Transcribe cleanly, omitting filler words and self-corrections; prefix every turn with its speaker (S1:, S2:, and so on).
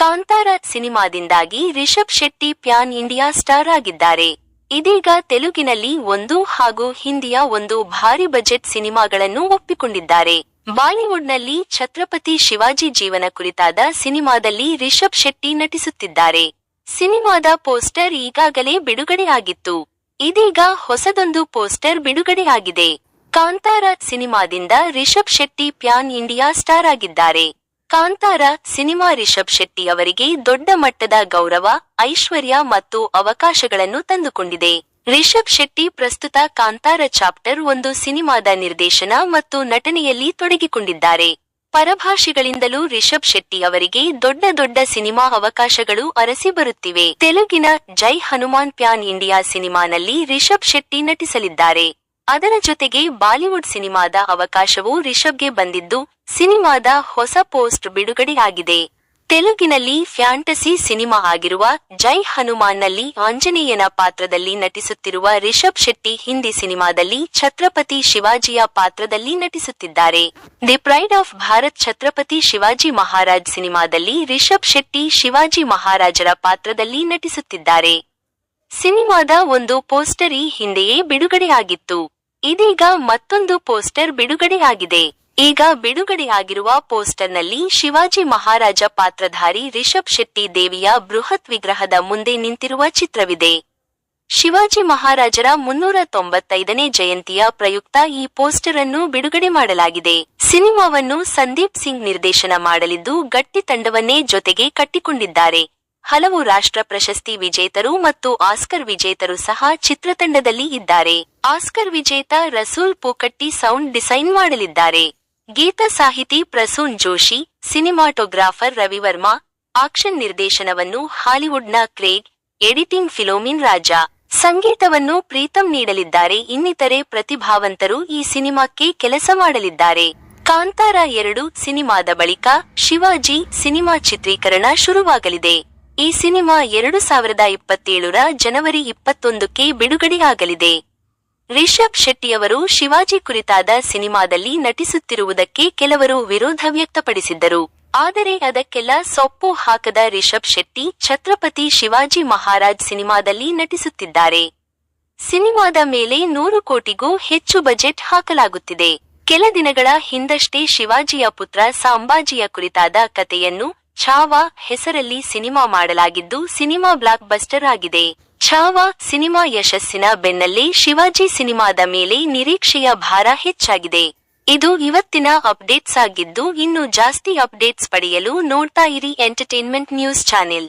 S1: ಕಾಂತಾರ ಸಿನಿಮಾದಿಂದಾಗಿ Rishab Shetty pan India star ಆಗಿದ್ದಾರೆ. ಇದೀಗ ತೆಲುಗಿನಲ್ಲಿ ಒಂದು ಹಾಗೂ ಹಿಂದಿಯ ಒಂದು ಭಾರಿ ಬಜೆಟ್ ಸಿನಿಮಾಗಳನ್ನು ಒಪ್ಪಿಕೊಂಡಿದ್ದಾರೆ. ಬಾಲಿವುಡ್ನಲ್ಲಿ ಛತ್ರಪತಿ ಶಿವಾಜಿ ಜೀವನ ಕುರಿತಾದ ಸಿನಿಮಾದಲ್ಲಿ ರಿಷಬ್ ಶೆಟ್ಟಿ ನಟಿಸುತ್ತಿದ್ದಾರೆ. ಸಿನಿಮಾದ ಪೋಸ್ಟರ್ ಈಗಾಗಲೇ ಬಿಡುಗಡೆಯಾಗಿತ್ತು. ಇದೀಗ ಹೊಸದೊಂದು ಪೋಸ್ಟರ್ ಬಿಡುಗಡೆಯಾಗಿದೆ. ಕಾಂತಾರ ಸಿನಿಮಾದಿಂದ Rishab Shetty pan India star ಆಗಿದ್ದಾರೆ. ಕಾಂತಾರ ಸಿನಿಮಾ ರಿಷಬ್ ಶೆಟ್ಟಿ ಅವರಿಗೆ ದೊಡ್ಡ ಮಟ್ಟದ ಗೌರವ, ಐಶ್ವರ್ಯ ಮತ್ತು ಅವಕಾಶಗಳನ್ನು ತಂದುಕೊಂಡಿದೆ. ರಿಷಬ್ ಶೆಟ್ಟಿ ಪ್ರಸ್ತುತ ಕಾಂತಾರ ಚಾಪ್ಟರ್ 1 ಸಿನಿಮಾದ ನಿರ್ದೇಶನ ಮತ್ತು ನಟನೆಯಲ್ಲಿ ತೊಡಗಿಕೊಂಡಿದ್ದಾರೆ. ಪರಭಾಷೆಗಳಿಂದಲೂ ರಿಷಬ್ ಶೆಟ್ಟಿ ಅವರಿಗೆ ದೊಡ್ಡ ಸಿನಿಮಾ ಅವಕಾಶಗಳು ಅರಸಿ ಬರುತ್ತಿವೆ. ತೆಲುಗಿನ ಜೈ ಹನುಮಾನ್ ಪ್ಯಾನ್ ಇಂಡಿಯಾ ಸಿನಿಮಾನಲ್ಲಿ ರಿಷಬ್ ಶೆಟ್ಟಿ ನಟಿಸಲಿದ್ದಾರೆ. ಅದರ ಜೊತೆಗೆ ಬಾಲಿವುಡ್ ಸಿನಿಮಾದ ಅವಕಾಶವೂ ರಿಷಬ್ಗೆ ಬಂದಿದ್ದು, ಸಿನಿಮಾದ ಹೊಸ ಪೋಸ್ಟ್ ಬಿಡುಗಡೆಯಾಗಿದೆ. ತೆಲುಗಿನಲ್ಲಿ ಫ್ಯಾಂಟಸಿ ಸಿನಿಮಾ ಆಗಿರುವ ಜೈ ಹನುಮಾನ್ನಲ್ಲಿ ಆಂಜನೇಯನ ಪಾತ್ರದಲ್ಲಿ ನಟಿಸುತ್ತಿರುವ ರಿಷಬ್ ಶೆಟ್ಟಿ ಹಿಂದಿ ಸಿನಿಮಾದಲ್ಲಿ ಛತ್ರಪತಿ ಶಿವಾಜಿಯ ಪಾತ್ರದಲ್ಲಿ ನಟಿಸುತ್ತಿದ್ದಾರೆ. The pride of Bharat Chhatrapati Shivaji Maharaj ಸಿನಿಮಾದಲ್ಲಿ ರಿಷಬ್ ಶೆಟ್ಟಿ ಶಿವಾಜಿ ಮಹಾರಾಜರ ಪಾತ್ರದಲ್ಲಿ ನಟಿಸುತ್ತಿದ್ದಾರೆ. ಸಿನಿಮಾದ ಒಂದು ಪೋಸ್ಟರ್ ಈ ಹಿಂದೆಯೇ ಬಿಡುಗಡೆಯಾಗಿತ್ತು. ಇದೀಗ ಮತ್ತೊಂದು ಪೋಸ್ಟರ್ ಬಿಡುಗಡೆಯಾಗಿದೆ. ಈಗ ಬಿಡುಗಡೆಯಾಗಿರುವ ಪೋಸ್ಟರ್ನಲ್ಲಿ ಶಿವಾಜಿ ಮಹಾರಾಜ ಪಾತ್ರಧಾರಿ ರಿಷಬ್ ಶೆಟ್ಟಿ ದೇವಿಯ ಬೃಹತ್ ವಿಗ್ರಹದ ಮುಂದೆ ನಿಂತಿರುವ ಚಿತ್ರವಿದೆ. ಶಿವಾಜಿ ಮಹಾರಾಜರ 395ನೇ ಜಯಂತಿಯ ಪ್ರಯುಕ್ತ ಈ ಪೋಸ್ಟರ್ ಅನ್ನು ಬಿಡುಗಡೆ ಮಾಡಲಾಗಿದೆ. ಸಿನಿಮಾವನ್ನು ಸಂದೀಪ್ ಸಿಂಗ್ ನಿರ್ದೇಶನ ಮಾಡಲಿದ್ದು, ಗಟ್ಟಿ ತಂಡವನ್ನೇ ಜೊತೆಗೆ ಕಟ್ಟಿಕೊಂಡಿದ್ದಾರೆ. ಹಲವು ರಾಷ್ಟ್ರ ಪ್ರಶಸ್ತಿ ವಿಜೇತರು ಮತ್ತು ಆಸ್ಕರ್ ವಿಜೇತರು ಸಹ ಚಿತ್ರತಂಡದಲ್ಲಿ ಇದ್ದಾರೆ. ಆಸ್ಕರ್ ವಿಜೇತ ರಸೂಲ್ ಪೂಕಟ್ಟಿ ಸೌಂಡ್ ಡಿಸೈನ್ ಮಾಡಲಿದ್ದಾರೆ. ಗೀತ ಸಾಹಿತಿ ಪ್ರಸೂನ್ ಜೋಶಿ, ಸಿನಿಮಾಟೋಗ್ರಾಫರ್ ರವಿವರ್ಮಾ, ಆಕ್ಷನ್ ನಿರ್ದೇಶನವನ್ನು ಹಾಲಿವುಡ್ನ ಕ್ರೇಗ್, ಎಡಿಟಿಂಗ್ ಫಿಲೋಮಿನ್ ರಾಜಾ, ಸಂಗೀತವನ್ನು ಪ್ರೀತಂ ನೀಡಲಿದ್ದಾರೆ. ಇನ್ನಿತರೆ ಪ್ರತಿಭಾವಂತರು ಈ ಸಿನಿಮಾಕ್ಕೆ ಕೆಲಸ ಮಾಡಲಿದ್ದಾರೆ. ಕಾಂತಾರ 2 ಸಿನಿಮಾದ ಬಳಿಕ ಶಿವಾಜಿ ಸಿನಿಮಾ ಚಿತ್ರೀಕರಣ ಶುರುವಾಗಲಿದೆ. ಈ ಸಿನಿಮಾ 2027ರ ಜನವರಿ 21ಕ್ಕೆ ಬಿಡುಗಡೆಯಾಗಲಿದೆ. ರಿಷಬ್ ಶೆಟ್ಟಿಯವರು ಶಿವಾಜಿ ಕುರಿತಾದ ಸಿನಿಮಾದಲ್ಲಿ ನಟಿಸುತ್ತಿರುವುದಕ್ಕೆ ಕೆಲವರು ವಿರೋಧ ವ್ಯಕ್ತಪಡಿಸಿದ್ದರು. ಆದರೆ ಅದಕ್ಕೆಲ್ಲ ಸೊಪ್ಪು ಹಾಕದ ರಿಷಬ್ ಶೆಟ್ಟಿ ಛತ್ರಪತಿ ಶಿವಾಜಿ ಮಹಾರಾಜ್ ಸಿನಿಮಾದಲ್ಲಿ ನಟಿಸುತ್ತಿದ್ದಾರೆ. ಸಿನಿಮಾದ ಮೇಲೆ 100 ಕೋಟಿಗೂ ಹೆಚ್ಚು ಬಜೆಟ್ ಹಾಕಲಾಗುತ್ತಿದೆ. ಕೆಲ ದಿನಗಳ ಹಿಂದಷ್ಟೇ ಶಿವಾಜಿಯ ಪುತ್ರ ಸಂಭಾಜಿಯ ಕುರಿತಾದ ಕಥೆಯನ್ನು ಛಾವಾ ಹೆಸರಲ್ಲಿ ಸಿನಿಮಾ ಮಾಡಲಾಗಿದ್ದು, ಸಿನಿಮಾ ಬ್ಲಾಕ್ ಬಸ್ಟರ್ ಆಗಿದೆ. ಛಾವಾ ಸಿನಿಮಾ ಯಶಸ್ಸಿನ ಬೆನ್ನಲ್ಲೇ ಶಿವಾಜಿ ಸಿನಿಮಾದ ಮೇಲೆ ನಿರೀಕ್ಷೆಯ ಭಾರ ಹೆಚ್ಚಾಗಿದೆ. ಇದು ಇವತ್ತಿನ ಅಪ್ಡೇಟ್ಸ್ ಆಗಿದ್ದು, ಇನ್ನು ಜಾಸ್ತಿ ಅಪ್ಡೇಟ್ಸ್ ಪಡೆಯಲು ನೋಡ್ತಾ ಇರಿ ಎಂಟರ್ಟೈನ್ಮೆಂಟ್ ನ್ಯೂಸ್ ಚಾನೆಲ್.